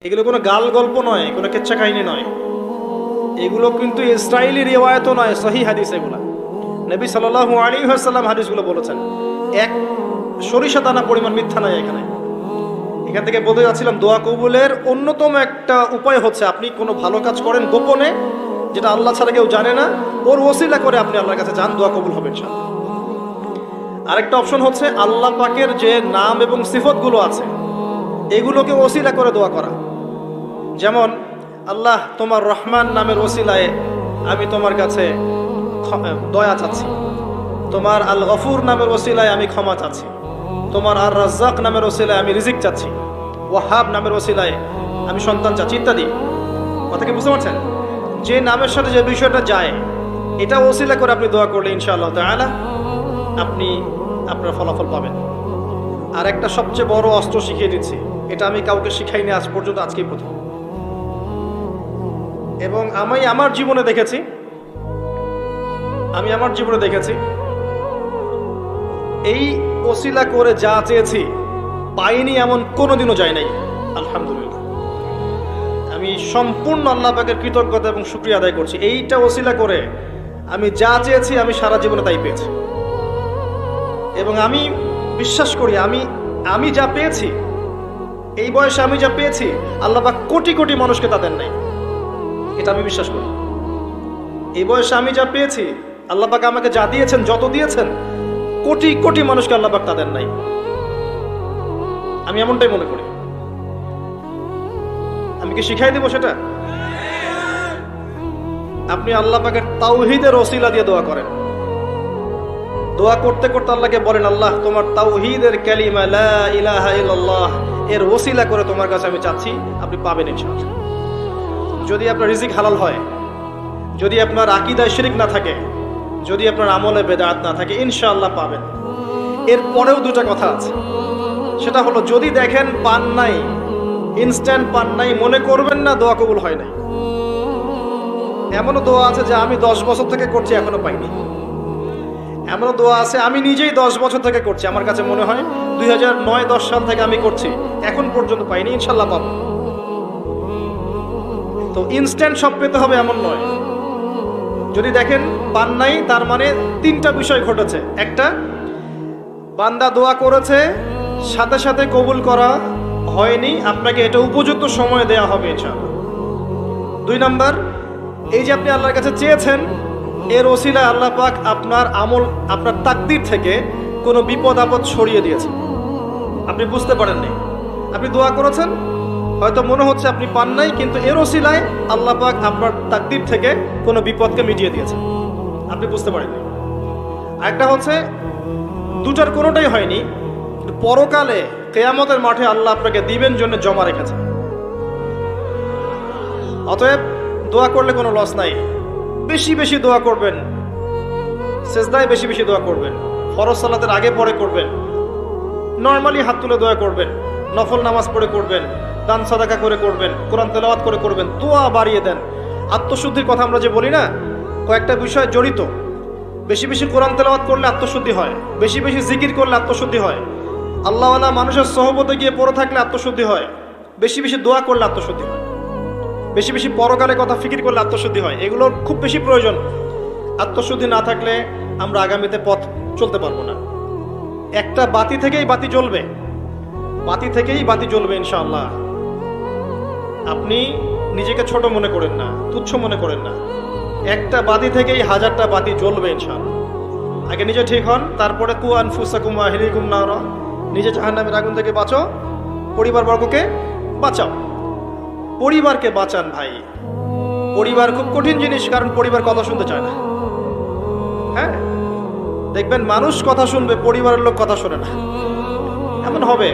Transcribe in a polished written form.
এগুলো কোনো গাল গল্প নয়, কোনো কেচ্ছা কাহিনী নয়, এগুলো কিন্তু ইসরায়েলি রিওয়ায়াতও নয়, সহিহ হাদিস। এগুলা নবী সাল্লাল্লাহু আলাইহি ওয়াসাল্লাম হাদিসগুলো বলেছেন, এক সরিষা দানা পরিমাণ মিথ্যা নাই এখানে। এখান থেকে বলতে যাচ্ছিলাম, দোয়া কবুলের অন্যতম একটা উপায় হচ্ছে আপনি কোনো ভালো কাজ করেন গোপনে, যেটা আল্লাহ ছাড়া কেউ জানে না, ওর ওসিলা করে আপনি আল্লাহর কাছে যান, দোয়া কবুল হবে ইনশাআল্লাহ। আরেকটা অপশন হচ্ছে আল্লাহ পাকের যে নাম এবং সিফতগুলো আছে এগুলোকে ওসিলা করে দোয়া করা। যেমন, আল্লাহ তোমার রহমান নামের ওসিলায় আমি তোমার কাছে দয়া চাচ্ছি, তোমার আল গফুর নামের ওসিলায় আমি ক্ষমা চাচ্ছি, তোমার আর রাজ্জাক নামের ওসিলায় আমি রিজিক চাচ্ছি, ওয়াহাব নামের ওসিলায় আমি সন্তান চাচ্ছি, ইত্যাদি। কথা কি বুঝতে পারছেন? যে নামের সাথে যে বিষয়টা যায় এটা ওসিলা করে আপনি দোয়া করলে ইনশাআল্লাহ তাআলা আপনি আপনার ফলাফল পাবেন। আর একটা সবচেয়ে বড় অস্ত্র শিখিয়ে দিচ্ছি, এটা আমি কাউকে শিখাইনি আজ পর্যন্ত, আজকেই প্রথম। এবং আমি আমার জীবনে দেখেছি এই ওসিলা করে যা চেয়েছি পাইনি এমন কোনোদিনও যায় নাই, আলহামদুলিল্লাহ। আমি সম্পূর্ণ আল্লাহ পাকের কৃতজ্ঞতা এবং শুকরিয়া আদায় করছি। এইটা ওসিলা করে আমি যা চেয়েছি আমি সারা জীবনে তাই পেয়েছি। এবং আমি বিশ্বাস করি আমি যা পেয়েছি, এই বয়সে আমি যা পেয়েছি আল্লাহ পাক কোটি কোটি মানুষকে তা দেন নাই, এটা আমি বিশ্বাস করি। এই বয়সে আমি যা পেয়েছি আল্লাহ পাক আমাকে যা দিয়েছেন, যত দিয়েছেন, কোটি কোটি মানুষকে আল্লাহ পাক তা দেন নাই, আমি এমনটাই মনে করি। আমি কি শিখাই দেব সেটা? আপনি আল্লাহ পাকের তাওহীদের ওসিলা দিয়ে দোয়া করেন। দোয়া করতে করতে আল্লাহকে বলেন, আল্লাহ তোমার তাওহীদের কালিমা লা ইলাহা ইল্লাল্লাহ এর ওসিলা করে তোমার কাছে আমি চাচ্ছি, আপনি পাবেন ইনশাআল্লাহ। যদি আপনার রিজিক হালাল হয়, যদি আপনার আকীদায় শিরক না থাকে, যদি আপনার আমলে বেদাত না থাকে, ইনশাআল্লাহ পাবেন। এর পরেও দুটো কথা আছে, সেটা হলো যদি দেখেন পান নাই, ইনস্ট্যান্ট পান নাই, মনে করবেন না দোয়া কবুল হয় নাই। এমনও দোয়া আছে যে আমি 10 বছর থেকে করছি এখনো পাইনি। এমনও দোয়া আছে আমি নিজেই 10 বছর থেকে করছি, আমার কাছে মনে হয় 2009-10 সাল থেকে আমি করছি, এখন পর্যন্ত পাইনি, ইনশাআল্লাহ পাবো। তো ইনস্ট্যান্ট সব পেতে হবে এমন নয়। যদি দেখেন পান নাই, তার মানে 3টা বিষয় ঘটেছে। একটা, বান্দা দোয়া করেছে, সাথে সাথে কবুল করা হয়নি, আপনাকে এটা উপযুক্ত সময় দেয়া হবে ইনশাআল্লাহ। 2 নাম্বার, এই যে আপনি আল্লাহর কাছে চেয়েছেন, এর ওসিলা আল্লাহ পাক আপনার আমল, আপনার তাকদীর থেকে কোনো বিপদ আপদ সরিয়ে দিয়েছেন, আপনি বুঝতে পারেননি। আপনি দোয়া করেছেন, হয়তো মনে হচ্ছে আপনি পান নাই, কিন্তু এর ওসিলায় আল্লাহ পাক আপনার তাকদীর থেকে কোনো বিপদকে মিটিয়ে দিয়েছেন, আপনি বুঝতে পারেননি। আরেকটা হচ্ছে, দুটার কোনোটাই হয়নি, পরকালে কিয়ামতের মাঠে আল্লাহ আপনাকে দিবেন জন্য জমা রেখেছেন। অতএব দোয়া করলে কোনো লস নাই। বেশি বেশি দোয়া করবেন, সেজদায় বেশি বেশি দোয়া করবেন, ফরজ সালাতের আগে পরে করবেন, নরমালি হাত তুলে দোয়া করবেন, নফল নামাজ পড়ে করবেন, দান সাদাকা করে করবেন, কোরআন তেলাওয়াত করে করবেন, দোয়া বাড়িয়ে দেন। আত্মশুদ্ধির কথা আমরা যে বলি না, কয়েকটা বিষয় জড়িত। বেশি বেশি কোরআন তেলাওয়াত করলে আত্মশুদ্ধি হয়, বেশি বেশি জিকির করলে আত্মশুদ্ধি হয়, আল্লাহওয়ালা মানুষের সহবতে গিয়ে পড়ে থাকলে আত্মশুদ্ধি হয়, বেশি বেশি দোয়া করলে আত্মশুদ্ধি হয়, বেশি বেশি পরকালের কথা ফিকির করলে আত্মশুদ্ধি হয়। এগুলোর খুব বেশি প্রয়োজন। আত্মশুদ্ধি না থাকলে আমরা আগামীতে পথ চলতে পারবো না। একটা বাতি থেকেই বাতি জ্বলবে ইনশাআল্লাহ। আপনি নিজেকে ছোট মনে করেন না, তুচ্ছ মনে করেন না, একটা বাতি থেকেই 1000টা বাতি জ্বলবে ইনশাআল্লাহ। আগে নিজে ঠিক হন, তারপরে কু আনফুসাকুম ওয়া আহলিকুম নারা, নিজে জাহান্নামের আগুন থেকে বাঁচো, পরিবারবর্গকে বাঁচাও। পরিবারকে বাঁচান ভাই। পরিবার খুব কঠিন জিনিস, কারণ পরিবার কথা শুনতে চায় না। হ্যাঁ, দেখবেন মানুষ কথা শুনবে, পরিবারের লোক কথা শোনে না, এমন হবে।